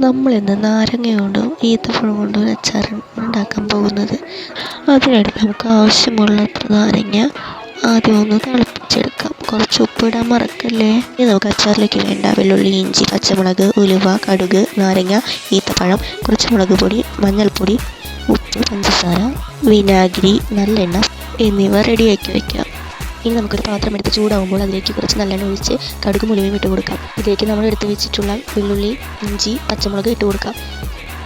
നമ്മളിന്ന് നാരങ്ങ കൊണ്ടും ഈത്തപ്പഴം കൊണ്ടും ഒരു അച്ചാറാണ് ഉണ്ടാക്കാൻ പോകുന്നത്. അതിനായിട്ട് നമുക്ക് ആവശ്യമുള്ളത്ര നാരങ്ങ ആദ്യം ഒന്ന് തിളപ്പിച്ചെടുക്കാം. കുറച്ച് ഉപ്പിടാൻ മറക്കല്ലേ. ഇനി നമുക്ക് അച്ചാറിലേക്ക് വേണ്ട വെള്ളുള്ളി, ഇഞ്ചി, പച്ചമുളക്, ഉലുവ, കടുക്, നാരങ്ങ, ഈത്തപ്പഴം, കുറച്ച് മുളക് പൊടി, മഞ്ഞൾപ്പൊടി, ഉപ്പ്, പഞ്ചസാര, വിനാഗിരി, നല്ലെണ്ണ എന്നിവ റെഡിയാക്കി വയ്ക്കാം. ഇനി നമുക്കൊരു പാത്രം എടുത്ത് ചൂടാകുമ്പോൾ അതിലേക്ക് കുറച്ച് നല്ലെണ്ണ ഒഴിച്ച് കടുകും ഉലുവയും ഇട്ട് കൊടുക്കാം. ഇതിലേക്ക് നമ്മൾ എടുത്ത് വെച്ചിട്ടുള്ള വെള്ളുള്ളി, ഇഞ്ചി, പച്ചമുളക് ഇട്ട് കൊടുക്കാം.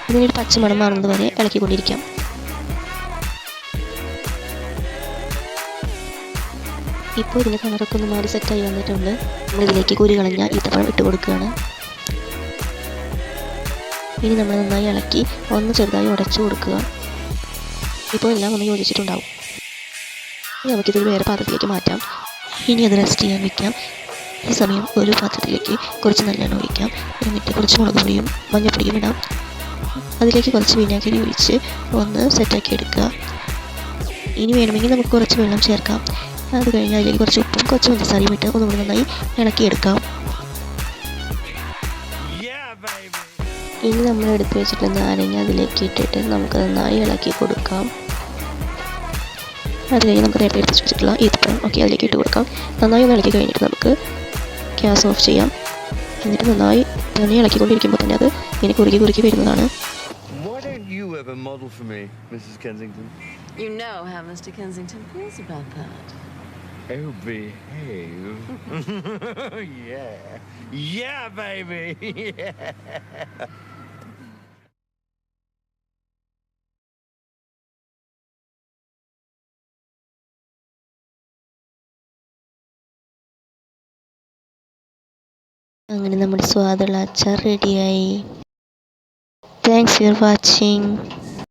ഇതിനൊരു പച്ചമണം മാറുന്നത് വരെ ഇളക്കിക്കൊണ്ടിരിക്കാം. ഇപ്പോൾ ഇതിൻ്റെ കളറൊക്കെ ഒന്ന് മാറി സെറ്റായി വന്നിട്ടുണ്ട്. നമ്മളിതിലേക്ക് കുരു കളഞ്ഞ ഈത്തപ്പഴം ഇട്ട് കൊടുക്കുകയാണ്. ഇനി നമ്മൾ നന്നായി ഇളക്കി ഒന്ന് ചെറുതായി ഉടച്ചു കൊടുക്കുക. ഇപ്പോൾ എല്ലാം ഒന്ന് യോജിച്ചിട്ടുണ്ടാവും. ഇനി നമുക്കിതൊരു വേറെ പാത്രത്തിലേക്ക് മാറ്റാം. ഇനി അത് റെസ്റ്റ് ചെയ്യാൻ വെക്കാം. ഈ സമയം ഒരു പാത്രത്തിലേക്ക് കുറച്ച് നല്ലെണ്ണ ഒഴിക്കാം. എന്നിട്ട് കുറച്ച് മുളക് പൊടിയും മഞ്ഞൾപ്പൊടിയും ഇടാം. അതിലേക്ക് കുറച്ച് വിനാഗിരി ഒഴിച്ച് ഒന്ന് സെറ്റാക്കി എടുക്കുക. ഇനി വേണമെങ്കിൽ നമുക്ക് കുറച്ച് വെള്ളം ചേർക്കാം. അത് കഴിഞ്ഞ് അതിലേക്ക് കുറച്ച് ഉപ്പും കുറച്ച് പഞ്ചസാരയും ഇട്ട് ഒന്നുകൂടി നന്നായി ഇളക്കിയെടുക്കാം. ഇനി നമ്മൾ എടുത്ത് വെച്ചിട്ടുള്ള നാരങ്ങ അതിലേക്ക് ഇട്ടിട്ട് നമുക്ക് നന്നായി ഇളക്കി കൊടുക്കാം. അത് കഴിഞ്ഞ് നമുക്ക് നേരത്തെ എടുത്ത് വെച്ചിട്ടുള്ള ഈത്തപ്പഴം അതിലേക്ക് ഇട്ട് കൊടുക്കാം. നന്നായി ഒന്ന് ഇളക്കി കഴിഞ്ഞിട്ട് നമുക്ക് ഗ്യാസ് ഓഫ് ചെയ്യാം. എന്നിട്ട് നന്നായി ഇളക്കിക്കൊണ്ടിരിക്കുമ്പോൾ തന്നെ അത് ഇങ്ങനെ കുറുക്കി വരുന്നതാണ്. You know how Mr. Kensington feels about that. Oh, behave. Yeah. Yeah, baby. Yeah. അങ്ങനെ നമ്മുടെ സ്വാദുള്ള അച്ചാർ റെഡിയായി. Thanks for watching.